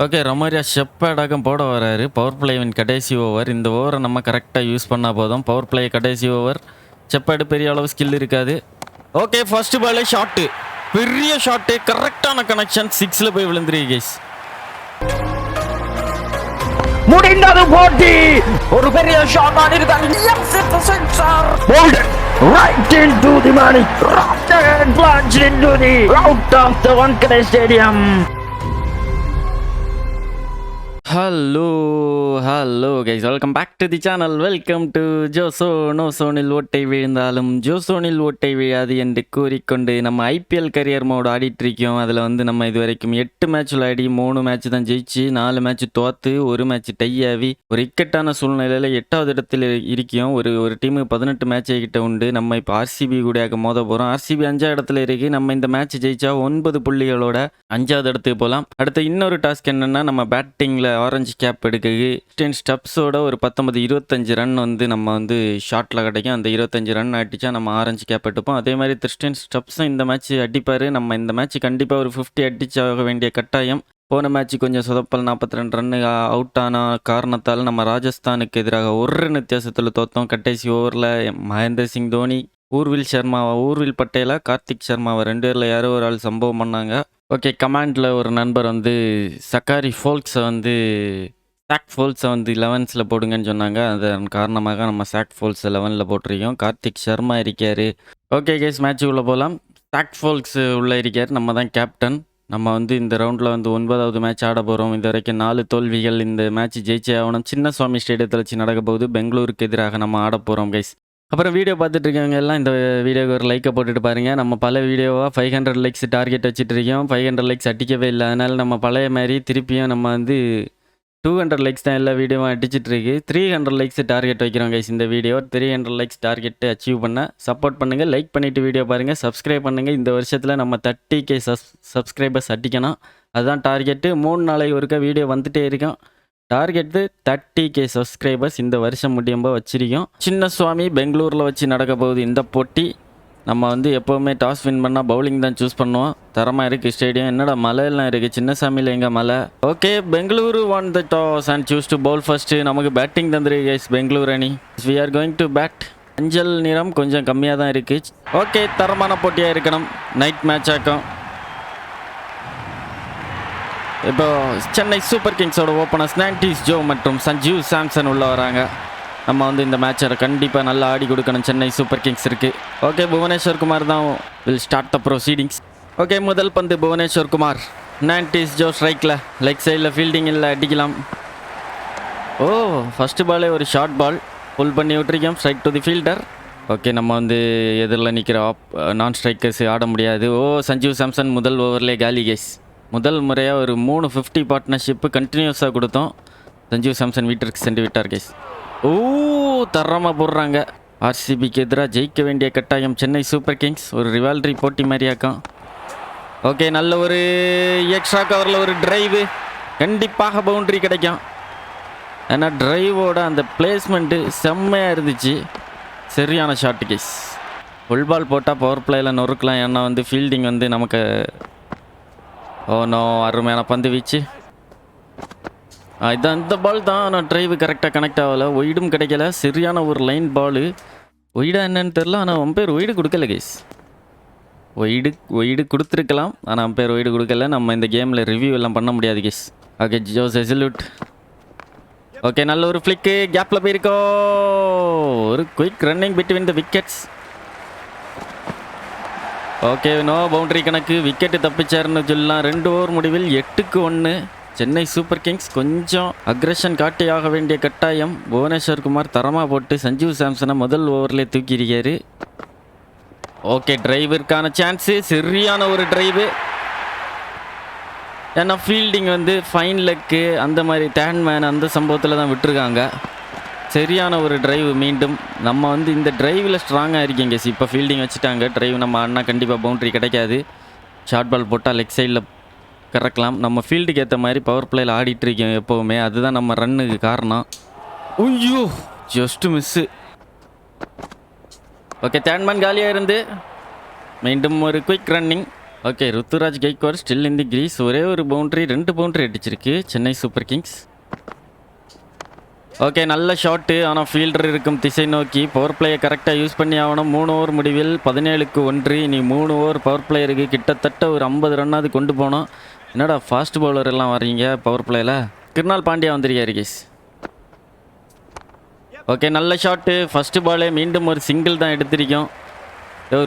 Okay, Romario ஷெப்பர்டாகம் போட வராரு. Power பிளேவின் கடைசி ஓவர். இந்த ஓவரை நம்ம கரெக்டாக யூஸ் பண்ணால் போதும். பவர் பிளே கடைசி ஓவர். ஷெப்பர்டு பெரிய அளவு ஸ்கில் இருக்காது. ஓகே, ஃபர்ஸ்ட் பாலே ஷாட்டு, பெரிய ஷாட்டு, கரெக்டான கனெக்ஷன், 6ல் போய் விழுந்துருக்கு கைஸ். முடிந்தது போட்டி. ஒரு பெரிய shot ஆடிருக்காங்க. Right into the money. Right and plunged into the out of the Wankhede Stadium. Hello guys, welcome back to the channel. Welcome to ஜோசோ நோசோனில் ஓட்டை விழுந்தாலும் ஜோசோனில் ஓட்டை விழாது என்று கூறிக்கொண்டு நம்ம ஐபிஎல் கரியர் மோடு ஆடிட்டு இருக்கோம். அதில் வந்து நம்ம இது வரைக்கும் 8 மேட்ச் விளையாடி 3 மேட்ச் தான் ஜெயிச்சு, 4 மேட்ச் தோற்று, 1 மேட்ச் டை ஆகி ஒரு இக்கட்டான சூழ்நிலையில் 8வது இடத்தில் இருக்கோம். ஒரு டீமு 18 மேட்ச் கிட்ட உண்டு. நம்ம இப்போ ஆர்சிபி கூடயாக மோத போகிறோம். ஆர்சிபி 5வது இடத்துல இருக்கு. நம்ம இந்த மேட்ச் ஜெயிச்சா 9 புள்ளிகளோட 5வது இடத்துக்கு போகலாம். அடுத்து இன்னொரு டாஸ்க் என்னன்னா, நம்ம பேட்டிங்கில் ஆரஞ்சு கேப் எடுக்குது. 10 ஸ்டெப்ஸோட ஒரு 19-25 ரன் வந்து நம்ம வந்து ஷாட்டில் கிடைக்கும். அந்த 25 ரன் அடித்தா நம்ம ஆரஞ்சு கேப் எடுப்போம். அதே மாதிரி 13 ஸ்டெப்ஸும் இந்த மேட்ச் அடிப்பார். நம்ம இந்த மேட்ச் கண்டிப்பாக ஒரு 50 அடிச்சாக வேண்டிய கட்டாயம். போன மேட்ச் கொஞ்சம் சொதப்பல், 42 ரன்னு அவுட் ஆன காரணத்தால் நம்ம ராஜஸ்தானுக்கு எதிராக 1 ரன் வித்தியாசத்தில் தோற்றோம். கடைசி ஓவரில் மகேந்திர சிங் தோனி, ஊர்வில் பட்டேலா, கார்த்திக் சர்மாவை 2 பேரில் யாரோ ஒரு ஆள் சம்பவம் பண்ணாங்க. ஓகே, கமாண்டில் ஒரு நண்பர் வந்து சாக் ஃபோல்ஸை வந்து 11ல் போடுங்கன்னு சொன்னாங்க. அதன் காரணமாக நம்ம சாக் ஃபோல்ஸ் 11ல் போட்டிருக்கோம். கார்த்திக் சர்மா இருக்கார். ஓகே கேஸ், மேட்ச் உள்ளே போகலாம். சாக் ஃபோல்ஸ் உள்ளே இருக்கார். நம்ம தான் கேப்டன். நம்ம வந்து இந்த ரவுண்டில் வந்து 9வது மேட்ச் ஆட போகிறோம். இது வரைக்கும் 4 தோல்விகள். இந்த மேட்ச் ஜெயிச்சே ஆகணும். சின்னசுவாமி ஸ்டேடியத்தில் வச்சு நடக்க போகுது. பெங்களூருக்கு எதிராக நம்ம ஆட போகிறோம் கைஸ். அப்புறம் வீடியோ பார்த்துட்டு இருக்கவங்க எல்லாம் இந்த வீடியோக்கு ஒரு லைக்கை போட்டுட்டு பாருங்கள். நம்ம பல வீடியோவாக 500 லைக்ஸ் டார்கெட் வச்சுட்டு இருக்கோம். 500 லைக்ஸ் அடிக்கவே இல்லை. அதனால் நம்ம பழைய மாதிரி திருப்பியும் நம்ம வந்து 200 லைக்ஸ் தான் எல்லா வீடியோவும் அடிச்சிட்ருக்கு. 300 லைக்ஸ் டார்கெட் வைக்கிறோம் கைஸ். இந்த வீடியோ 300 லைக்ஸ் டார்கெட்டு அச்சீவ் பண்ண சப்போர்ட் பண்ணுங்கள். லைக் பண்ணிவிட்டு வீடியோ பாருங்கள், சப்ஸ்கிரைப் பண்ணுங்கள். இந்த வருஷத்தில் நம்ம 30K சப்ஸ்கிரைபர்ஸ் அடிக்கணும். அதுதான் டார்கெட்டு. 3 நாளைக்கு ஒருக்கா வீடியோ வந்துகிட்டே இருக்கோம். டார்கெட்டு 30K சப்ஸ்கிரைபர்ஸ் இந்த வருஷம் முடியும்போது வச்சிருக்கோம். சின்னசுவாமி பெங்களூரில் வச்சு நடக்க போகுது இந்த போட்டி. நம்ம வந்து எப்போவுமே டாஸ் வின் பண்ணால் பவுலிங் தான் சூஸ் பண்ணுவோம். தரமாக இருக்குது ஸ்டேடியம். என்னடா மலையெல்லாம் இருக்குது, சின்னசாமியில் எங்கே மலை. Okay, Bengaluru won the toss and choose to bowl first. நமக்கு பேட்டிங் தந்துருக்கு கைஸ் பெங்களூர் அணி. We are going to bat. மஞ்சள் நிறம் கொஞ்சம் கம்மியாக தான் இருக்குது. ஓகே, தரமான போட்டியாக இருக்கணும். நைட் மேட்ச் ஆக்கும். இப்போ சென்னை சூப்பர் கிங்ஸோட ஓப்பனர்ஸ் நான்டிஸ் ஜோ மற்றும் சஞ்சீவ் சாம்சன் உள்ள வராங்க. நம்ம வந்து இந்த மேட்சை கண்டிப்பாக நல்லா ஆடி கொடுக்கணும். சென்னை சூப்பர் கிங்ஸ் இருக்குது. ஓகே, புவனேஸ்வர் குமார் தான் will start the proceedings. Okay, முதல் பந்து புவனேஸ்வர் குமார். நான்டிஸ் ஜோ ஸ்ட்ரைக்கில், லெக் சைடில் ஃபீல்டிங் இல்லை, அடிக்கலாம். ஓ, ஃபஸ்ட்டு பாலே ஒரு ஷார்ட் பால் புல் பண்ணி விட்டுருக்கோம். Strike to the fielder. Okay, நம்ம வந்து எதிரில் நிற்கிற நான் ஸ்ட்ரைக்கர்ஸ் ஆட முடியாது. ஓ, சஞ்சீவ் சாம்சன் முதல் ஓவர்லேயே காலி கேஸ். முதல் முறையாக ஒரு 3 50 பார்ட்னர்ஷிப்பு கண்டினியூஸாக கொடுத்தோம். சஞ்சீவ் சாம்சன் வீட்டிற்கு சென்று விட்டார் கேஸ். ஓ, தரமாக போடுறாங்க. ஆர்சிபிக்கு எதிராக ஜெயிக்க வேண்டிய கட்டாயம் சென்னை சூப்பர் கிங்ஸ். ஒரு ரிவால்ட்ரி போட்டி மாதிரியாக்கும். ஓகே, நல்ல ஒரு எக்ஸ்ட்ரா கவரில் ஒரு டிரைவு. கண்டிப்பாக பவுண்ட்ரி கிடைக்கும். ஏன்னா டிரைவோட அந்த பிளேஸ்மெண்ட்டு செம்மையாக இருந்துச்சு. சரியான ஷார்ட் கேஸ். ஃபுல் பால் போட்டால் பவர் பிளேயில் நொறுக்கலாம். ஏன்னா வந்து ஃபீல்டிங் வந்து நமக்கு நோ, அருமையான பந்து வீச்சு. இதான் இந்த பால் தான். ஆனால் டிரைவு கரெக்டாக கனெக்ட் ஆகலை. ஒய்டும் கிடைக்கல. சரியான ஒரு லைன் பாலு. ஒய்டா என்னன்னு தெரில. ஆனால் அம்பேர் ஒய்டு கொடுக்கல கேஸ். ஒய்டு கொடுத்துருக்கலாம். ஆனால் அம்பேர் ஒய்டு கொடுக்கல. நம்ம இந்த கேமில் ரிவ்யூ எல்லாம் பண்ண முடியாது guys. Okay, Josh Hazlewood. Okay, நல்ல ஒரு ஃப்ளிக்கு. கேப்பில் போயிருக்கோ. ஒரு quick running between the wickets. Okay, no boundary கணக்கு. விக்கெட்டு தப்பிச்சாருன்னு சொல்லலாம். 2 ஓவர் முடிவில் 8க்கு 1. சென்னை சூப்பர் கிங்ஸ் கொஞ்சம் அக்ரெஷன் காட்டியாக வேண்டிய கட்டாயம். புவனேஸ்வர் குமார் தரமாக போட்டு சஞ்சீவ் சாம்சனை முதல் ஓவர்லேயே தூக்கியிருக்காரு. Okay, டிரைவிற்கான chance. சரியான ஒரு டிரைவு. ஏன்னா ஃபீல்டிங் வந்து ஃபைன் லெக்கு அந்த மாதிரி தேன்மேன் அந்த சம்பவத்தில் தான் விட்டுருக்காங்க. சரியான ஒரு டிரைவ். மீண்டும் நம்ம வந்து இந்த டிரைவில் ஸ்ட்ராங்காக இருக்கீங்க. இப்போ ஃபீல்டிங் வச்சுட்டாங்க. டிரைவ் நம்ம அண்ணா கண்டிப்பாக பவுண்ட்ரி கிடைக்காது. ஷார்ட் பால் போட்டால் லெக் சைடில் கறக்கலாம். நம்ம ஃபீல்டுக்கு ஏற்ற மாதிரி பவர் பிளேயில் ஆடிட்டுருக்கோம் எப்போவுமே. அதுதான் நம்ம ரன்னுக்கு காரணம். ஐயோ, ஜஸ்ட்டு மிஸ்ஸு. ஓகே, தேன்மேன் காலியாக இருந்து மீண்டும் ஒரு quick running. Okay, Ruturaj Gaikwad still in the crease. ஒரே ஒரு பவுண்டரி, 2 பவுண்டரி அடிச்சிருக்கு சென்னை சூப்பர் கிங்ஸ். ஓகே, நல்ல ஷாட்டு. ஆனால் ஃபீல்டர் இருக்கும் திசை நோக்கி பவர் பிளேயை கரெக்டாக யூஸ் பண்ணி ஆகணும். 3 ஓவர் முடிவில் 17-1. இனி 3 ஓவர் பவர் பிளேயருக்கு கிட்டத்தட்ட ஒரு 50 ரன்னாவது கொண்டு போனோம். என்னடா ஃபாஸ்ட் பவுலர் எல்லாம் வர்றீங்க பவர் பிளேயில். கிருணால் பாண்டியா வந்திருக்காரு கேஸ். ஓகே, நல்ல ஷாட்டு. ஃபஸ்ட்டு பாலே மீண்டும் ஒரு சிங்கிள் தான் எடுத்திருக்கோம்.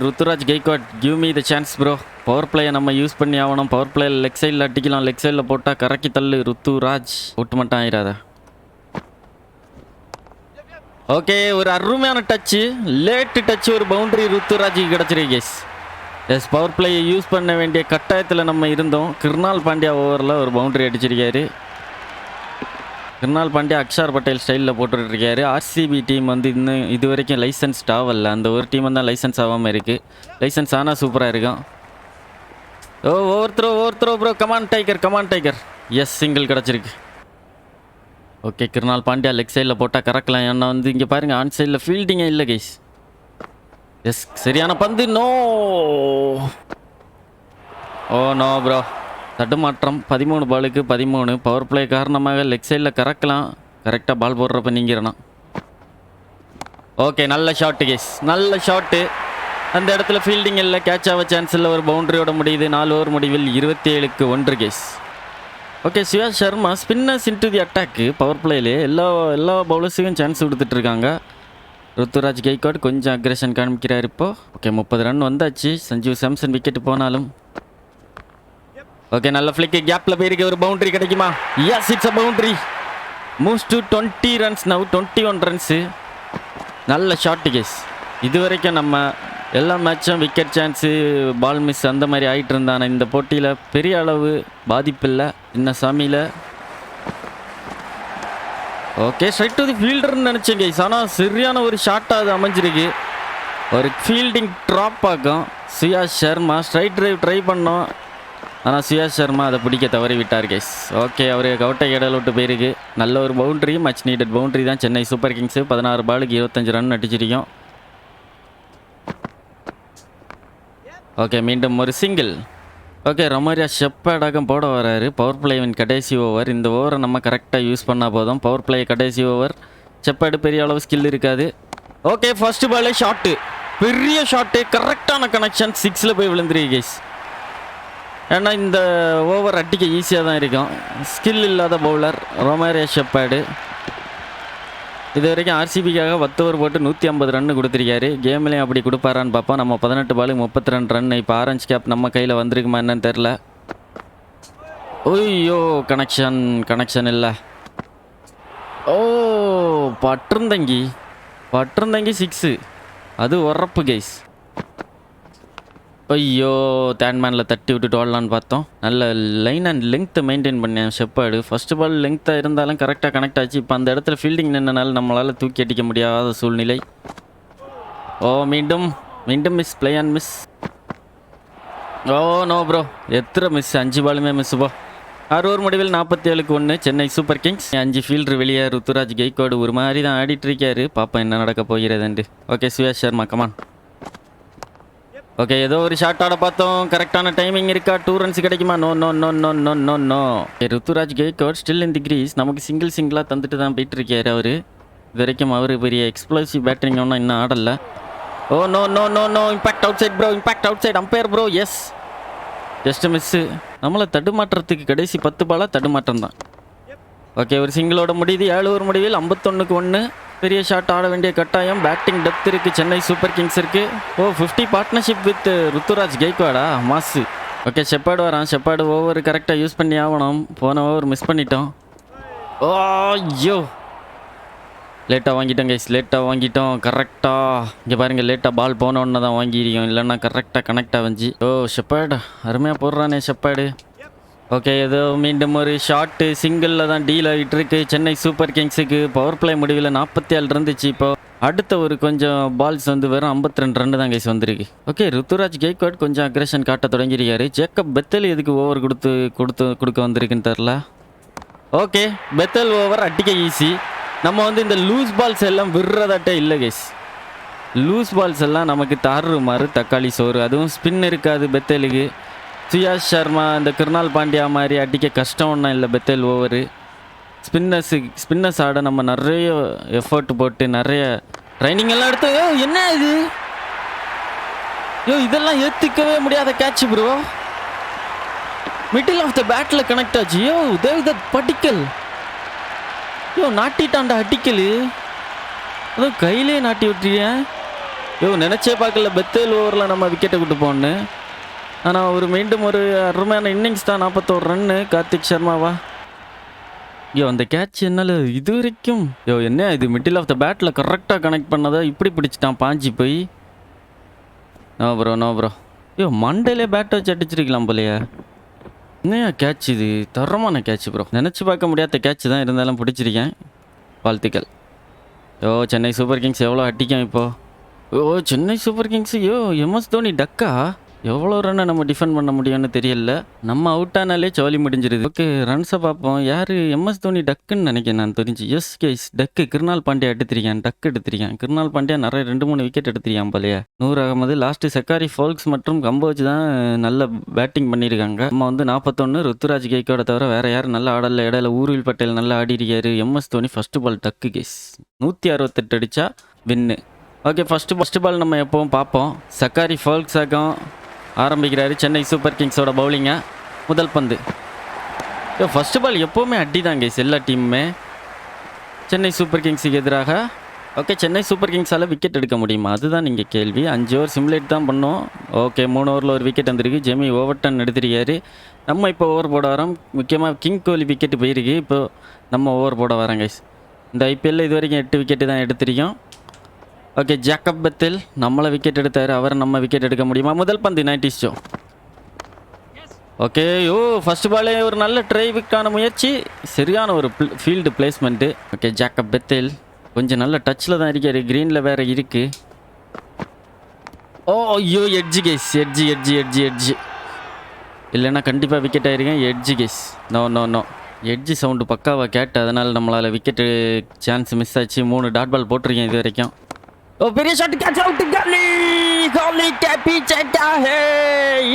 Ruturaj Gaikwad give me the chance bro. Power பிளேயை நம்ம யூஸ் பண்ணி ஆகணும். பவர் பிளேயில் லெக் சைடில் அடிக்கலாம். லெக் சைடில் போட்டால் கறக்கி தள்ளு ருத்துராஜ். ஒட்டு மட்டும் ஆயிடாத. ஓகே, ஒரு அருமையான டச்சு, லேட்டு டச்சு, ஒரு பவுண்டரி ருத்துராஜுக்கு கிடச்சிருக்கு கேஸ். எஸ், பவர் பிளேயை யூஸ் பண்ண வேண்டிய கட்டாயத்தில் நம்ம இருந்தோம். கிருணால் பாண்டியா ஓவரில் ஒரு பவுண்டரி அடிச்சிருக்காரு. கிருணால் பாண்டியா அக்ஷர் பட்டேல் ஸ்டைலில் போட்டுட்ருக்காரு. ஆர்சிபி டீம் வந்து இன்னும் இது வரைக்கும் லைசன்ஸ் ஆகல. அந்த ஒரு டீம் தான் லைசன்ஸ் ஆகாமல் இருக்குது. லைசன்ஸ் ஆனால் சூப்பராக இருக்கும். Over throw bro. Come on tiger. Yes, single கிடச்சிருக்கு. ஓகே, கிருணால் பாண்டியா லெக் சைடில் போட்டால் கறக்கலாம். ஏன்னா வந்து இங்கே பாருங்கள், ஆன் சைடில் ஃபீல்டிங்கே இல்லை கைஸ். எஸ், சரியான பந்து. No bro. தடுமாற்றம். 13 பாலுக்கு 13. பவர் பிளே காரணமாக லெக் சைடில் கறக்கலாம். கரெக்டாக பால் போடுறப்ப நீங்கிறனா. ஓகே, நல்ல ஷாட்டு கேஸ், நல்ல ஷாட்டு. அந்த இடத்துல ஃபீல்டிங் இல்லை, கேட்ச் ஆக சான்ஸ் இல்லை. ஒரு பவுண்டரியோட முடியுது. 4 ஓவர் முடிவில் 27-1 guys. Okay, Shiva Sharma spinners into the attack. Power பிளேலே எல்லா பவுலர்ஸுக்கும் சான்ஸ் கொடுத்துட்ருக்காங்க. ருத்துராஜ் கெய்க்வாட் கொஞ்சம் அக்ரெஷன் காமிக்கிறார் இப்போ. ஓகே, 30 ரன் வந்தாச்சு. சஞ்சு சாம்சன் விக்கெட் போனாலும். ஓகே, நல்ல ஃப்ளிக்கு. கேப்பில் போயிருக்கு. ஒரு பவுண்டரி கிடைக்குமா? Yes, it's a boundary. Moves to 20 runs now. 21 runs. நல்ல ஷார்ட் கேஸ். இது வரைக்கும் நம்ம எல்லா மேட்சும் விக்கெட் சான்ஸு, பால் மிஸ் அந்த மாதிரி ஆகிட்டு இருந்தானே. இந்த போட்டியில் பெரிய அளவு பாதிப்பில்லை இந்த சாமியில். ஓகே, ஸ்ட்ரைட் டு தி ஃபீல்டர்னு நினச்சேன் கைஸ். ஆனால் சரியான ஒரு ஷாட்டாக அது அமைஞ்சிருக்கு. ஒரு ஃபீல்டிங் ட்ராப் ஆகும். Suyash Sharma straight drive try பண்ணோம். ஆனால் சுயாஷ் சர்மா அதை பிடிக்க தவறி விட்டார் கைஸ். ஓகே, அவர் கவுட்டை இடல் விட்டு போயிருக்கு. நல்ல ஒரு பவுண்ட்ரி, மச் நீடட் பவுண்ட்ரி தான். சென்னை சூப்பர் கிங்ஸு 16 பாலுக்கு 25 ரன் அடிச்சிருக்கோம். ஓகே, மீண்டும் ஒரு சிங்கிள். ஓகே, ரொமாரியா ஷெப்பர்டாகம் போட வராரு. பவர் பிளேவின் கடைசி ஓவர். இந்த ஓவரை நம்ம கரெக்டாக யூஸ் பண்ணால் போதும். பவர் பிளே கடைசி ஓவர். ஷெப்பர்டு பெரிய அளவு ஸ்கில் இருக்காது. ஓகே, ஃபர்ஸ்ட் பாலே ஷாட்டு, பெரிய ஷாட்டு, கரெக்டான கனெக்ஷன். 6ல் போய் விழுந்துருக்கு கைஸ். ஏன்னா இந்த ஓவர் அடிக்க ஈஸியாக தான் இருக்கும். ஸ்கில் இல்லாத பவுலர் ரொமாரியா ஷெப்பர்டு. இது வரைக்கும் ஆர்சிபிக்காக 10 ஓவர் போட்டு 150 ரன் கொடுத்துருக்காரு. கேம்லேயும் அப்படி கொடுப்பாரான்னு பார்ப்போம். நம்ம 18 பாலுக்கு 32 ரன். இப்போ ஆரஞ்ச் கேப் நம்ம கையில் வந்திருக்குமா என்னன்னு தெரில. ஓய்யோ, கனெக்ஷன் இல்லை. பட்டிருந்தங்கி 6. அது உரப்பு கைஸ். ஐயோ, தேன்மேனில் தட்டி விட்டுட்டு ஓடலான்னு பார்த்தோம். நல்ல லைன் அண்ட் லெங்க்த்தை மெயின்டைன் பண்ணேன் ஷெப்பர்டு. ஃபஸ்ட்டு பால் லெங்க்த்தாக இருந்தாலும் கரெக்டாக கனெக்ட் ஆச்சு. இப்போ அந்த இடத்துல ஃபீல்டிங் நின்றனால நம்மளால் தூக்கி அடிக்க முடியாத சூழ்நிலை. மீண்டும் miss, play and miss. No bro. எத்தனை மிஸ்? 5 பாலுமே மிஸ் போ. 6 ஓவர் முடிவில் 47-1 சென்னை சூப்பர் கிங்ஸ். 5 ஃபீல்டர் வெளியே. ருத்துராஜ் கெய்க்வாட் ஒரு மாதிரி தான் ஆடிட்டு இருக்காரு. பாப்பா என்ன நடக்க போகிறதுண்டு. Okay, Suyash Sharma come on. Okay, ஏதோ ஒரு ஷார்ட் ஆட பார்த்தோம். கரெக்டான டைமிங் இருக்கா? 2 ரன்ஸ் கிடைக்குமா? No. Ruturaj Gaikwad still in the crease. நமக்கு சிங்கிளாக தந்துட்டு தான் போயிட்டு இருக்காரு அவர். இது வரைக்கும் அவர் பெரிய எக்ஸ்ப்ளோசிவ் பேட்டிங் ஒன்றும் இன்னும் ஆடல. No. Impact outside bro. Umpire bro. Yes, just miss. நம்மளை தடுமாற்றத்துக்கு கடைசி 10 பாலாக தடுமாற்றம் தான். ஓகே, ஒரு சிங்கிளோட முடியுது. 7 ஓவர் முடிவில் 51-1. பெரிய ஷாட் ஆட வேண்டிய கட்டாயம். பேட்டிங் டெப்த் இருக்குது சென்னை சூப்பர் கிங்ஸ் இருக்குது. 50 பார்ட்னர்ஷிப் வித் ருத்துராஜ் கெய்க்வாடா மாசு. ஓகே, ஷெப்பர்டு வரான். ஷெப்பர்டு ஓவர் கரெக்டாக யூஸ் பண்ணி ஆகணும். போன ஓவர் மிஸ் பண்ணிட்டோம். ஐயோ, லேட்டாக வாங்கிட்டோம் கைஸ். கரெக்டாக இங்கே பாருங்கள், லேட்டாக பால் போனோன்னு தான் வாங்கியிருக்கோம். இல்லைன்னா கரெக்டாக கனெக்ட் ஆகிச்சு. ஷெப்பர்டு அருமையாக போடுறானே ஷெப்பர்டு. ஓகே, ஏதோ மீண்டும் ஒரு ஷார்ட்டு சிங்கிளில் தான் டீல் ஆகிட்டு இருக்கு சென்னை சூப்பர் கிங்ஸுக்கு. பவர் பிளே முடிவில் 47 இருந்துச்சு. இப்போ அடுத்த ஒரு கொஞ்சம் பால்ஸ் வந்து வெறும் 52 ரன் தான் கைஸ் வந்திருக்கு. ஓகே, ருத்துராஜ் கெய்க்வாட் கொஞ்சம் அக்ரெஷன் காட்ட தொடங்கியிருக்காரு. ஜேக்கப் பெத்தல் எதுக்கு ஓவர் கொடுக்க வந்திருக்குன்னு தெரில. ஓகே, பெத்தல் ஓவர் அடிக்க ஈஸி. நம்ம வந்து இந்த லூஸ் பால்ஸ் எல்லாம் விடுறதாட்டே இல்லை கைஸ். லூஸ் பால்ஸ் எல்லாம் நமக்கு தாறுமாறு தக்காளி சோறு. அதுவும் ஸ்பின் இருக்காது பெத்தலுக்கு. சுயாஷ் சர்மா இந்த கிருணால் பாண்டியா மாதிரி அடிக்க கஷ்டம் ஒன்றும் இல்லை பெத்தேல் ஓவரு. ஸ்பின்னர்ஸ் ஆட நம்ம நிறைய எஃபர்ட் போட்டு நிறைய ட்ரைனிங் எல்லாம் எடுத்து என்ன இது இதெல்லாம் ஏற்றுக்கவே முடியாத catch bro. Middle of the பேட்டில் கனெக்ட் ஆச்சு. தேவ்தத் படிக்கல் நாட்டிட்டான்டா அடிக்கல். அதுவும் கையிலே நாட்டி விட்டுறேன். நினச்சே பார்க்கல பெத்தேல் ஓவரில் நம்ம விக்கெட்டை விட்டு போன்னு. ஆனால் ஒரு மீண்டும் ஒரு அருமையான இன்னிங்ஸ் தான். 41 ரன்னு கார்த்திக் சர்மாவா. அந்த கேட்ச் என்னால் இது வரைக்கும் என்ன இது மிடில் ஆஃப் த பேட்டில் கரெக்டாக கனெக்ட் பண்ணதை இப்படி பிடிச்சிட்டான் பாஞ்சி போய். நோ ப்ரோ மண்டேலே பேட்டை வச்சு அடிச்சிருக்கலாம் போலையா. என்னையா கேட்ச் இது, தரமான கேட்ச் ப்ரோ. நினச்சி பார்க்க முடியாத கேட்ச் தான், இருந்தாலும் பிடிச்சிருக்கேன். வாழ்த்துக்கள். சென்னை சூப்பர் கிங்ஸ் எவ்வளோ அடிக்கும் இப்போது. Chennai super kings MS Dhoni டக்கா. எவ்வளோ ரன்னை நம்ம டிஃபெண்ட் பண்ண முடியும்னு தெரியல. நம்ம அவுட் ஆனாலே ஜாலி முடிஞ்சிருது. ஓகே ரன்ஸை பார்ப்போம். யார் எம்எஸ் தோனி டக்குன்னு நினைக்கிறேன் நான் தெரிஞ்சு. எஸ் கேஸ் டக்கு கிருணால் பாண்டியா எடுத்திருக்கேன். டக்கு எடுத்திருக்கேன். கிருணால் பாண்டியா நிறைய 2-3 விக்கெட் எடுத்திருக்கான் போலையா. 100 அகமது லாஸ்ட்டு சக்காரி ஃபோல்க்ஸ் மற்றும் கம்போஜ் தான் நல்ல பேட்டிங் பண்ணியிருக்காங்க. நம்ம 41 ருத்துராஜ் கெய்க்கோட தவிர வேறு யாரும் நல்லா ஆடல. இடையில ஊர்வில் பட்டேல் நல்லா ஆடிருக்காரு. எம்எஸ் தோனி ஃபஸ்ட்டு பால் டக்கு கேஸ் 168 அடித்தா வின்னு. ஓகே ஃபஸ்ட்டு பால் நம்ம எப்போவும் பார்ப்போம். சக்காரி ஃபோல்க்ஸாகம் ஆரம்பிக்கிறாரு சென்னை சூப்பர் கிங்ஸோட பவுலிங்கை. முதல் பந்து ஃபஸ்ட்டு பால் எப்போவுமே அடி தான் கேஸ் எல்லா டீமுமே சென்னை சூப்பர் கிங்ஸுக்கு எதிராக. ஓகே சென்னை சூப்பர் கிங்ஸால் விக்கெட் எடுக்க முடியுமா, அதுதான் நீங்கள் கேள்வி. 5 ஓவர் சிமுலேட் தான் பண்ணோம். ஓகே 3 ஓவரில் ஒரு விக்கெட் வந்திருக்கு. ஜெமி ஓவர்டன் எடுத்திருக்காரு. நம்ம இப்போ ஓவர் போட வரோம். முக்கியமாக கிங் கோலி விக்கெட்டு போயிருக்கு. இப்போ நம்ம ஓவர் போட வரோம் கைஸ். இந்த ஐபிஎல்லில் இது வரைக்கும் 8 விக்கெட்டு தான் எடுத்திருக்கோம். ஓகே ஜாக்கப் பெத்தேல் நம்மளை விக்கெட் எடுத்தார். அவர் நம்ம விக்கெட் எடுக்க முடியுமா. முதல் பந்து 90s ஷோ. ஓகே ஃபஸ்ட்டு பாலே ஒரு நல்ல ட்ரைவுக்கான முயற்சி. சரியான ஒரு field placement. Okay Jacob Bethel கொஞ்சம் நல்ல டச்சில் தான் இருக்கார். க்ரீனில் வேறு இருக்குது. எட்ஜி கேஸ் எட்ஜி இல்லைன்னா கண்டிப்பாக விக்கெட் ஆகிருக்கேன். Edge guys no edge sound பக்காவாக கேட்டு அதனால் நம்மளால் விக்கெட்டு சான்ஸ் மிஸ் ஆச்சு. 3 டாட் பால் போட்டிருக்கேன் இது வரைக்கும். பெரிய ஷாட் கேட்ச் அவுட். கோலி கேப்பி செட்டா hey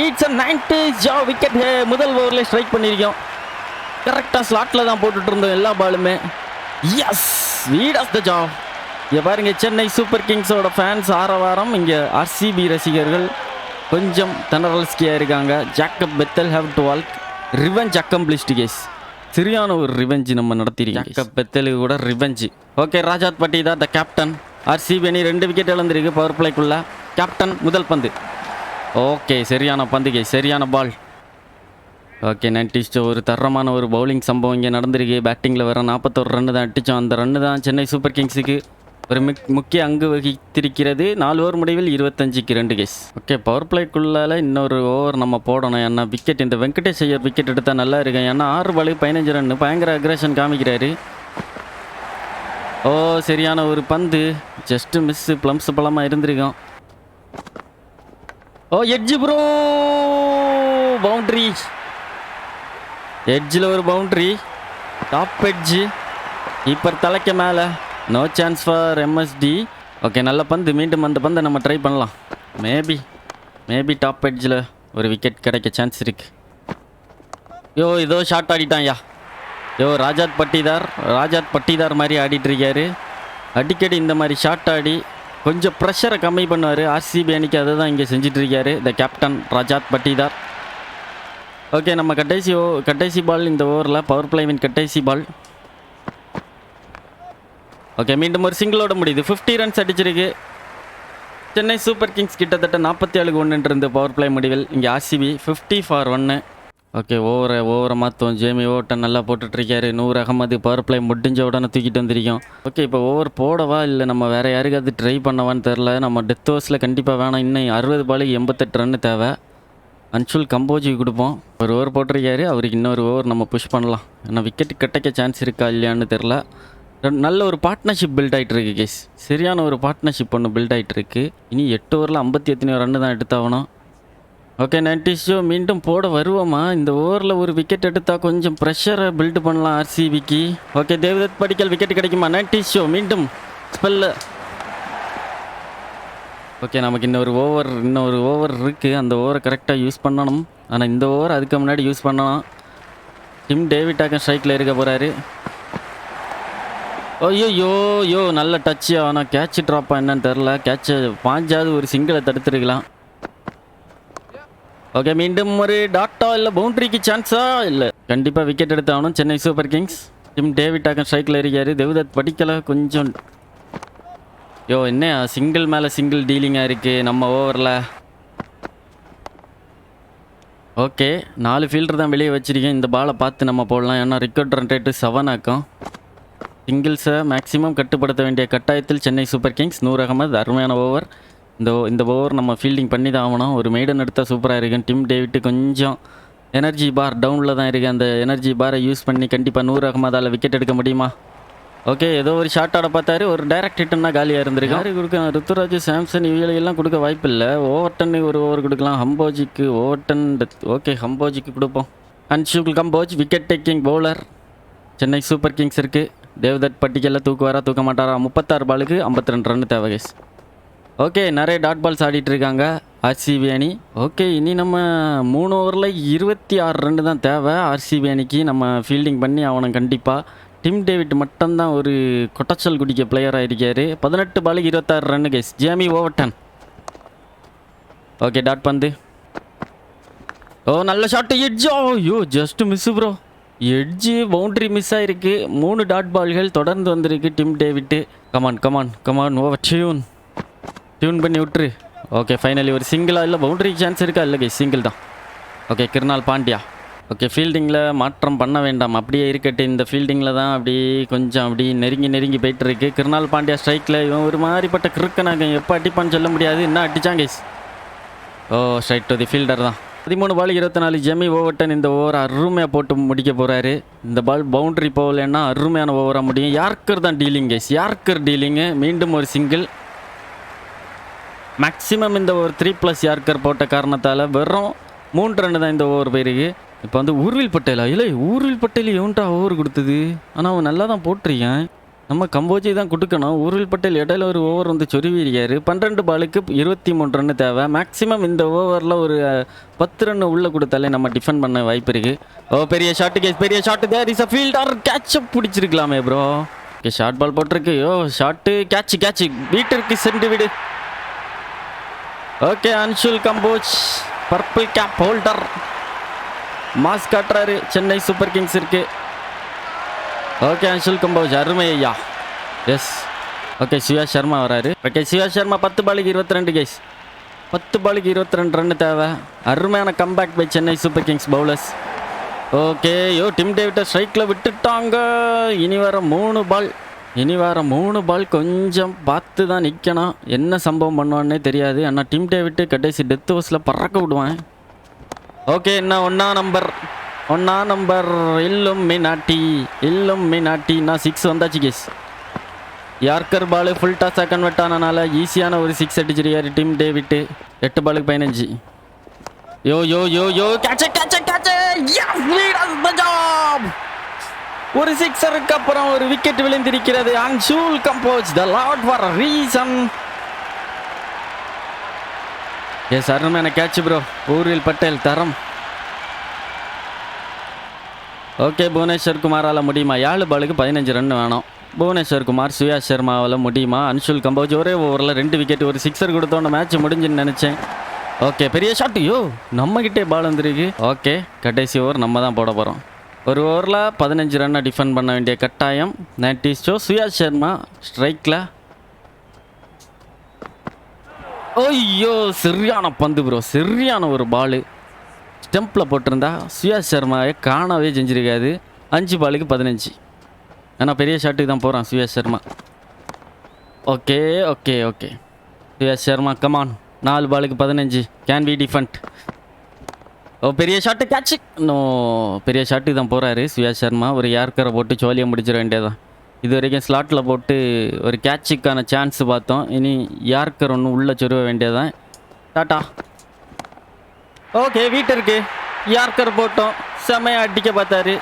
it's 90s Jha wicket ஹே. முதல் ஓவரில் ஸ்ட்ரைக் பண்ணியிருக்கோம். கரெக்டாக ஸ்லாட்டில் தான் போட்டுட்டு இருந்தோம் எல்லா பாலுமே. எஸ் வீட் ஆஃப் த ஜாப். இங்கே பாருங்கள் சென்னை சூப்பர் கிங்ஸோட ஃபேன்ஸ் ஆரவாரம். இங்கே ஆர்சிபி ரசிகர்கள் கொஞ்சம் தனரல்ஸ்கியாக இருக்காங்க. Jacob Bethell have to walk revenge accomplished guys. சரியான ஒரு ரிவெஞ்சு நம்ம நடத்திருக்கோம். ஜாக்கப் பெத்தேலுக்கு கூட revenge. Okay Rajat Patidar the captain. RCB அணி 2 விக்கெட் இழந்திருக்கு பவர் பிளேக்குள்ள. கேப்டன் முதல் பந்து. ஓகே சரியான பந்து கேஸ், சரியான பால். ஓகே 90s ஒரு தரமான ஒரு பவுலிங் சம்பவம் இங்கே நடந்திருக்கு. பேட்டிங்கில் வர 41 ரன்னு தான் அடித்தோம். அந்த ரன்னு தான் சென்னை சூப்பர் கிங்ஸுக்கு ஒரு முக்கிய அங்கு வகித்திருக்கிறது. 4 ஓவர் முடிவில் 25க்கு 2 கேஸ். ஓகே பவர் பிளேக்குள்ளால் இன்னொரு ஓவர் நம்ம போடணும். ஏன்னா விக்கெட் இந்த வெங்கடேஷ் ஐயர் விக்கெட் எடுத்தால் நல்லா இருக்கும். ஏன்னா 6 பால் 15 ரன்னு பயங்கர அக்ரேஷன் காமிக்கிறாரு. சரியான ஒரு பந்து. ஜஸ்ட் மிஸ்ஸு ப்ளம்ஸ் பழமாக இருந்திருக்கோம். Edge bro boundary. எட்ஜில் ஒரு பவுண்ட்ரி. டாப் எட்ஜு இப்போ தலைக்க மேலே. No chance for MSD. Okay நல்ல பந்து. மீண்டும் அந்த பந்தை நம்ம ட்ரை பண்ணலாம். மேபி டாப் எட்ஜில் ஒரு விக்கெட் கிடைக்க சான்ஸ் இருக்கு. இதோ ஷார்ட் ஆடிட்டான்யா. ராஜாத் பட்டிதார் மாதிரி ஆடிட்டுருக்காரு. அடிக்கடி இந்த மாதிரி ஷார்ட் ஆடி கொஞ்சம் ப்ரெஷரை கம்மி பண்ணுவார் ஆர்சிபி அணிக்கு. அதை தான் இங்கே செஞ்சிட்ருக்காரு த கேப்டன் ராஜாத் பட்டிதார். ஓகே நம்ம கடைசி பால் இந்த ஓவரில் பவர் பிளேவின் கடைசி பால். ஓகே மீண்டும் ஒரு சிங்கிளோட முடியுது. 50 ரன்ஸ் அடிச்சிருக்கு சென்னை சூப்பர் கிங்ஸ். கிட்டத்தட்ட 47க்கு 1 இருந்து பவர் பிளே முடிவில். இங்கே ஆர்சிபி 50 for 1. ஓகே ஓவரை மாற்றோம். ஜேமி ஓவர்டன் நல்லா போட்டுட்ருக்காரு. 100 அகமது பவர் பிளே முடிஞ்ச உடனே தூக்கிட்டு வந்திருக்கோம். ஓகே இப்போ ஓவர் போடவா இல்லை நம்ம வேறு யாருக்காவது ட்ரை பண்ணவான்னு தெரில. நம்ம டெத் ஓவர்ஸில் கண்டிப்பாக வேணாம். இன்னும் 60 பாலுக்கு 88 ரன்னு தேவை. அன்ஷுல் கம்போஜுக்கு கொடுப்போம். ஒரு ஓவர் போட்டிருக்காரு. அவருக்கு இன்னொரு ஓவர் நம்ம புஷ் பண்ணலாம். ஏன்னா விக்கெட் கிடைக்க சான்ஸ் இருக்கா இல்லையான்னு தெரில. நல்ல ஒரு பார்ட்னர்ஷிப் பில்ட் ஆகிட்டுருக்கு கேஸ். சரியான ஒரு பார்ட்னர்ஷிப் ஒன்று பில்ட் ஆகிட்டுருக்கு. இனி 8 ஓவரில் 58 ரன்னு தான் எடுத்தாகணும். ஓகே 90s மீண்டும் போட வருவோமா. இந்த ஓவரில் ஒரு விக்கெட் எடுத்தால் கொஞ்சம் ப்ரெஷரை பில்டு பண்ணலாம் ஆர்சிபிக்கு. ஓகே தேவ்தத் படிக்கல் விக்கெட் கிடைக்குமா. 90s மீண்டும் ஸ்பெல்லு. ஓகே நமக்கு இன்னொரு ஓவர் இருக்குது. அந்த ஓவரை கரெக்டாக யூஸ் பண்ணணும். ஆனால் இந்த ஓவர் அதுக்கு முன்னாடி யூஸ் பண்ணலாம். டிம் டேவிட்டாக்கும் ஸ்ட்ரைக்கில் இருக்க போகிறாரு. ஐயோ நல்ல டச்சு. ஆனால் கேட்ச் ட்ராப்பா என்னன்னு தெரில. கேட்சை பாஞ்சாவது ஒரு சிங்கிளை தடுத்துருக்கலாம். ஓகே, மீண்டும் ஒரு டாட்டா இல்லை பவுண்ட்ரிக்கு சான்ஸா? இல்லை, கண்டிப்பாக விக்கெட் எடுத்தாகணும் சென்னை சூப்பர் கிங்ஸ். டிம் டேவிட்டாக்கும் ஸ்ட்ரைக்கில் இருக்கார். தேவ்தத் படிக்கலை கொஞ்சம். என்ன சிங்கிள் மேலே சிங்கிள் டீலிங்காக இருக்குது நம்ம ஓவரில். ஓகே, 4 ஃபீல்டர் தான் வெளியே வச்சிருக்கேன். இந்த பாலை பார்த்து நம்ம போடலாம். ஏன்னா ரெக்கார்ட் ரன் ரேட்டு 7 ஆக்கும். சிங்கிள்ஸை மேக்ஸிமம் கட்டுப்படுத்த வேண்டிய கட்டாயத்தில் சென்னை சூப்பர் கிங்ஸ். நூர் அகமது அருமையான ஓவர். இந்த ஓவர் நம்ம ஃபீல்டிங் பண்ணி தான் ஆகணும். ஒரு மெய்டன் எடுத்தால் சூப்பராக இருக்கும். டிம் டேவிட்டு கொஞ்சம் எனர்ஜி பார் டவுனில் தான் இருக்குது. அந்த எனர்ஜி பாரை யூஸ் பண்ணி கண்டிப்பாக நூர் அகமதால் விக்கெட் எடுக்க முடியுமா? ஓகே, ஏதோ ஒரு ஷார்ட் ஆட பார்த்தாரு. ஒரு டைரக்ட் ஹிட்டுன்னா காலியாக இருந்திருக்கு. யாருக்கு கொடுக்க? ருத்துராஜ், சாம்சன் இவளையெல்லாம் கொடுக்க வாய்ப்பு இல்லை. ஓவர்டன் ஒரு ஓவர் கொடுக்கலாம். ஹம்போஜிக்கு ஓவர்டன். ஓகே, ஹம்போஜிக்கு கொடுப்போம். Anshul Kamboj wicket taking bowler Chennai super Kings இருக்குது. தேவ்தத் பட்டிக்கலில் தூக்குவாரா தூக்க மாட்டாரா? 36 பாலுக்கு 52 ரன் தேவை கைஸ். ஓகே, நிறைய டாட் பால்ஸ் ஆடிட்டு இருக்காங்க ஆர்சிபி அணி. ஓகே, இனி நம்ம 3 ஓவரில் 26 ரன் தான் தேவை ஆர்சிபி அணிக்கு. நம்ம ஃபீல்டிங் பண்ணி அவனை கண்டிப்பாக. டிம் டேவிட் மட்டும்தான் ஒரு கொட்டச்சல் குடிக்க பிளேயராக இருக்கார். 18 பாலுக்கு 26 run guys. Jamie Overton. Okay, dot பந்து. நல்ல ஷாட்டு. எட்ஜோ just miss bro. Edge boundary miss ஆகிருக்கு. 3 டாட் பால்கள் தொடர்ந்து வந்திருக்கு Tim David. Come on over tune பண்ணி விட்டுரு. ஓகே, ஃபைனலி ஒரு சிங்கிளா? இல்லை பவுண்ட்ரிக்கு சான்ஸ் இருக்கா? இல்லை கைஸ், சிங்கிள் தான். ஓகே, கிருணால் பாண்டியா. ஓகே, ஃபீல்டிங்கில் மாற்றம் பண்ண வேண்டாம், அப்படியே இருக்கட்டு. இந்த ஃபீல்டிங்கில் தான் கொஞ்சம் நெருங்கி போயிட்டுருக்கு. கிருணால் பாண்டியா ஸ்ட்ரைக்கில். இவன் ஒரு மாதிரிப்பட்ட கிறுக்கனாக எப்போ அடிப்பான்னு சொல்ல முடியாது. என்ன அடிச்சாங்க guys? Straight to the fielder தான். 13 பால் 24. ஜெமி ஓவர்டன் இந்த ஓவர் அருமையாக போட்டு முடிக்க போகிறாரு. இந்த பால் பவுண்ட்ரி போகலன்னா அருமையான ஓவராக முடியும். யார்கர் தான் டீலிங் கைஸ். Yorker dealing. மீண்டும் ஒரு சிங்கிள். மேக்ஸிமம் இந்த ஒரு 3+ யார்கர் போட்ட காரணத்தால் வெறும் 3 ரன் தான் இந்த ஓவர் போயிருக்கு. இப்போ ஊர்வில் பட்டேலா? இல்லை, ஊர்வில் பட்டேல் எவன்ட்டா ஓவர் கொடுத்தது? ஆனால் அவன் நல்லா தான் போட்டிருக்கேன். நம்ம கம்போஜி தான் கொடுக்கணும். ஊர்வில் பட்டேல் இடையில ஒரு ஓவர் சொருவிருக்காரு. 12 பாலுக்கு 23 ரன் தேவை. மேக்ஸிமம் இந்த ஓவரில் ஒரு 10 ரன் உள்ளே கொடுத்தாலே நம்ம டிஃபெண்ட் பண்ண வாய்ப்பு இருக்குது. பெரிய ஷாட்டு கேஸ், பெரிய shot. There is a fielder. கேட்சப் பிடிச்சிருக்கலாமே ப்ரோ. ஓகே, ஷார்ட் பால் போட்டிருக்கு. ஷாட்டு கேட்ச் வீட்டிற்கு சென்று விடு. Okay, Anshul Kamboj purple cap holder mass காட்டுறாரு சென்னை சூப்பர் கிங்ஸ் இருக்கு. ஓகே, அன்ஷுல் கம்போஜ் அருமை ஐயா. எஸ். ஓகே, சிவா சர்மா வராரு. ஓகே, சிவா சர்மா 10 பாலுக்கு 22 கைஸ். 10 பாலுக்கு 22 ரன் தேவை. அருமையான comeback by Chennai super kings bowlers. Okay, Tim டேவிட்டை ஸ்ட்ரைக்கில் விட்டுட்டாங்க. இனி வர 3 பால் கொஞ்சம் பார்த்து தான் நிற்கணும். என்ன சம்பவம் பண்ணுவான்னே தெரியாது. ஆனால் டிம் டேவிட்டு கடைசி டெத் ஓவர்ஸில் பறக்க விடுவான். ஓகே, என்ன ஒன்றா நம்பர் இல்லும் மீனாட்டி. நான் 6 வந்தாச்சு கேஸ். யார்கர் பால் ஃபுல் டாஸாக கன்வெர்ட் ஆனனால ஈஸியான ஒரு 6 அடிச்சிருக்காரு டிம் டேவிட்டு. 8 பாலுக்கு 15. ஒரு 6ருக்கு அப்புறம் ஒரு விக்கெட் விழுந்திருக்கிறது. Anshul Kamboj the lord for a reason. Yes, அருமையான கேட்ச் ப்ரோ. ஊர்வில் பட்டேல் தரம். ஓகே, புவனேஸ்வர் குமாரால் முடியுமா? 7 பாலுக்கு 15 ரன் வேணும். புவனேஸ்வர் குமார், சுயா சர்மாவால் முடியுமா? அன்ஷுல் கம்போஜ் ஒரே ஓவரில் 2 விக்கெட், ஒரு 6 கொடுத்தோன்னு மேட்ச் முடிஞ்சுன்னு நினச்சேன். ஓகே, பெரிய ஷாட். நம்மகிட்டே பால் வந்துருக்கு. ஓகே, கடைசி ஓவர் நம்ம தான் போட போகிறோம். ஒரு ஓவரில் 15 ரன்னை டிஃபெண்ட் பண்ண வேண்டிய கட்டாயம். 90 ஷோ. சுயா சர்மா ஸ்ட்ரைக்கில். சரியான பந்து ப்ரோ. சரியான ஒரு பாலு. ஸ்டெம்பில் போட்டிருந்தா சுயா சர்மாவை காணவே செஞ்சுருக்காது. 5 பாலுக்கு 15. ஏன்னா பெரிய ஷாட்டுக்கு தான் போகிறான் சுயா சர்மா. ஓகே. சுயா சர்மா கமான். 4 பாலுக்கு 15. Can we defend? பெரிய ஷாட்டு கேட்சு. பெரிய ஷாட்டுக்கு தான் போகிறாரு சுயா சர்மா. ஒரு யார்கரை போட்டு சோழியை முடிச்சிட வேண்டியதான். இது வரைக்கும் ஸ்லாட்டில் போட்டு ஒரு கேட்சுக்கான சான்ஸ் பார்த்தோம். இனி யார்கர் ஒன்று உள்ளே சொருவ வேண்டியதான். டாட்டா. ஓகே, வீட்டிற்கு யார்கர் போட்டோம். செமையாக அடிக்க பார்த்தாரு.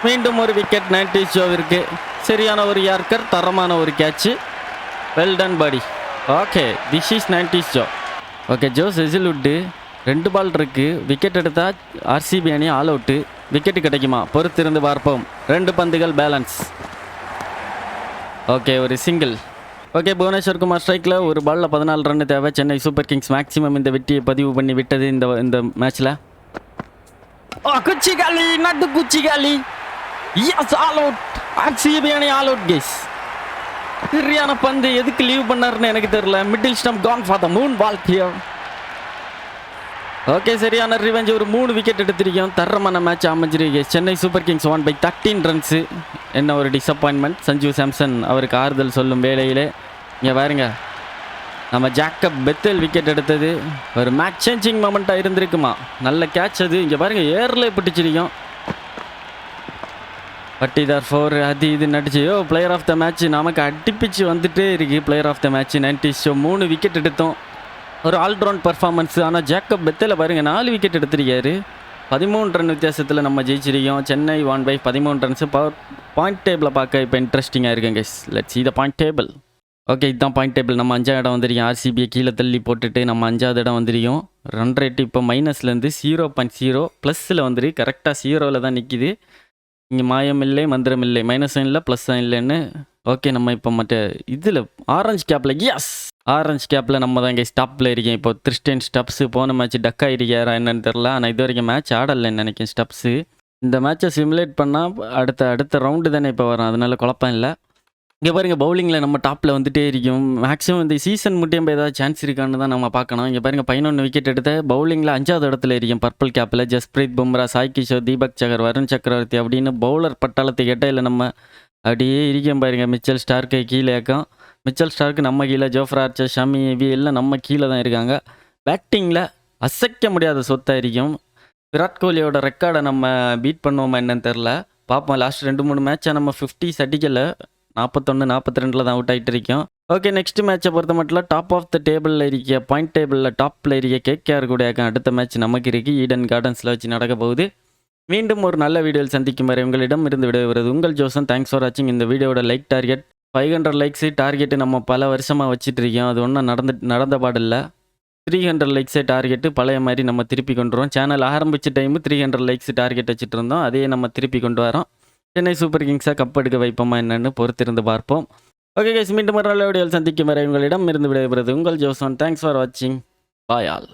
மீண்டும் ஒரு விக்கெட் 90 ஷோவிற்கு. சரியான ஒரு யார்கர், தரமான ஒரு catch. Well done buddy. Okay, this is 90 show. Okay, Josh Hazlewood 2 ball இருக்குது. விக்கெட் எடுத்தால் ஆர்சிபி அணி ஆல் அவுட்டு. விக்கெட்டு கிடைக்குமா? பொறுத்திருந்து பார்ப்போம். 2 பந்துகள் பேலன்ஸ். ஓகே, ஒரு சிங்கிள். ஓகே, புவனேஸ்வர் குமார் ஸ்ட்ரைக்கில் ஒரு பாலில் 14 ரன் தேவை. சென்னை சூப்பர் கிங்ஸ் மேக்ஸிமம் இந்த வெற்றியை பதிவு பண்ணி விட்டது இந்த மேட்ச்சில். குச்சிகாலி, நட்டு குச்சிகாலி. Yes, all out. ஆர்சிபி அணி ஆல் அவுட் கேஸ். சரியான பந்து, எதுக்கு லீவ் பண்ணாருன்னு எனக்கு தெரியல. Middle stump gone for the moon ball here. Okay, சரியான ரிவெஞ்ச். ஒரு 3 விக்கெட் எடுத்திருக்கோம். தரமான மேட்ச் அமைஞ்சிருக்கு. சென்னை சூப்பர் கிங்ஸ் 1/13 ரன்ஸு. என்ன ஒரு டிசப்பாயின்மெண்ட். சஞ்சு சாம்சன் அவருக்கு ஆறுதல் சொல்லும் வேளையிலே இங்கே பாருங்க, நம்ம ஜாக்கப் பெத்தல் விக்கெட் எடுத்தது ஒரு மேட்ச் சேஞ்சிங் மொமெண்ட்டாக இருந்திருக்குமா. நல்ல கேட்ச் அது. இங்கே பாருங்கள், ஏரில் பிடிச்சிருக்கோம். பட்டிதார் 4 அது இது நடிச்சு பிளேயர் ஆஃப் த மேட்ச் நமக்கு அடிப்பிச்சு வந்துட்டே இருக்குது. பிளேயர் ஆஃப் த மேட்ச் 90 ஷோ 3 விக்கெட் எடுத்தோம். ஒரு ஆல்ரவுண்ட் பர்ஃபார்மன்ஸ். ஆனால் ஜாக்கப் பெத்தில் பாருங்கள் 4 விக்கெட் எடுத்திருக்காரு. 13 ரன் வித்தியாசத்தில் நம்ம ஜெயிச்சிருக்கோம். சென்னை 1/13 ரன்ஸு. பாயிண்ட் டேபிளை பார்க்க இப்போ இன்ட்ரெஸ்டிங்காக இருக்குங்க. Let's see the point table. Okay, இதுதான் பாயிண்ட் டேபிள். நம்ம 5ஆம் இடம் வந்திருக்கோம். ஆர்சிபியை கீழே தள்ளி போட்டுட்டு நம்ம 5ஆவது இடம் வந்திருக்கோம். ரன் ரேட்டு இப்போ மைனஸ்லேருந்து 0.0 ப்ளஸில் வந்துருக்கு. கரெக்டாக 0ல் தான் நிற்கிது. இங்கே மாயம் இல்லை, மந்திரம் இல்லை. மைனஸும் இல்லை, ப்ளஸ்ஸும் இல்லைன்னு. ஓகே, நம்ம இப்போ மற்ற இதில் ஆரஞ்சு கேப்பில், எஸ், ஆரஞ்சு கேப்பில் நம்ம தான் இங்கே ஸ்டாப்பில் இருக்கேன். இப்போ கிறிஸ்டியன் ஸ்டப்ஸு போன மேட்ச் டக்காக இருக்காரா என்னன்னு தெரில. ஆனால் இது வரைக்கும் மேட்ச் ஆடலைன்னு நினைக்கிறேன் ஸ்டப்ஸு. இந்த மேட்சை சிமுலேட் பண்ணால் அடுத்த ரவுண்டு தானே இப்போ வரும். அதனால குழப்பம் இல்லை. இங்கே பாருங்கள், பவுலிங்கில் நம்ம டாப்பில் வந்துகிட்டே இருக்கும். மேக்ஸிமம் இந்த சீசன் முடியும் ஏதாவது சான்ஸ் இருக்கான்னு தான் நம்ம பார்க்கணும். இங்கே பாருங்கள், 11 விக்கெட் எடுத்த பவுலிங்கில் 5ஆவது இடத்துல இருக்கும். பர்பிள் கேப்பில் ஜஸ்பிரீத் பும்ரா, சாய் கிஷோர், தீபக் சகர், வருண் சக்கரவர்த்தி அப்படின்னு பவுலர் பட்டாளத்தை கேட்டால் இல்லை நம்ம அப்படியே இருக்கேன் பாருங்க. மிச்சல் ஸ்டார்க்கு கீழே ஏக்கம். மிச்சல் ஸ்டார்க்கு நம்ம கீழே. ஜோஃப்ரா ஆர்ச்சர், ஷமி, இவி எல்லாம் நம்ம கீழே தான் இருக்காங்க. பேட்டிங்கில் அசைக்க முடியாத சொத்தாக இருக்கும். விராட் கோலியோட ரெக்கார்டை நம்ம பீட் பண்ணுவோமா என்னன்னு தெரில. பார்ப்போம். லாஸ்ட் 2-3 மேட்சை நம்ம 50 அடிக்கலை. 41, 42 தான் அவுட் ஆகிட்டு இருக்கோம். ஓகே, நெக்ஸ்ட் மேட்சை பொறுத்த மட்டும் டாப் ஆஃப் த டேபிளில் இருக்க, பாயிண்ட் டேபிளில் டாப்பில் இருக்க கேகேஆர் கூட அடுத்த மேட்ச் நமக்கு இருக்குது. ஈடன் கார்டன்ஸில் வச்சு நடக்க போகுது. மீண்டும் ஒரு நல்ல வீடியோவில் சந்திக்கும் வரை உங்களிடம் இருந்து விடைபெறுவது உங்கள் ஜோசன். தேங்க்ஸ் ஃபார் வாட்சிங். இந்த வீடியோட லைக் டார்கெட் 500 லைக்ஸு டார்கெட்டு நம்ம பல வருஷமாக வச்சுட்டு இருக்கோம். அது ஒன்றும் நடந்த பாடில்லை. 300 லைக்ஸே டார்கெட்டு பழைய மாதிரி நம்ம திருப்பி கொண்டு வரோம். சேனல் ஆரம்பித்த டைமு 300 லைக்ஸ் டார்கெட் வச்சுட்டு இருந்தோம். அதையே நம்ம திருப்பி கொண்டு வரோம். சென்னை சூப்பர் கிங்ஸாக கப் எடுக்க வைப்போமா என்னன்னு பொறுத்திருந்து பார்ப்போம். ஓகே கைஸ், மீண்டும் ஒரு நல்ல வீடியோவில் சந்திக்கும் வரை உங்களிடம் இருந்து விடைபெறுவது உங்கள் ஜோசன். தேங்க்ஸ் ஃபார் வாட்சிங். Bye all.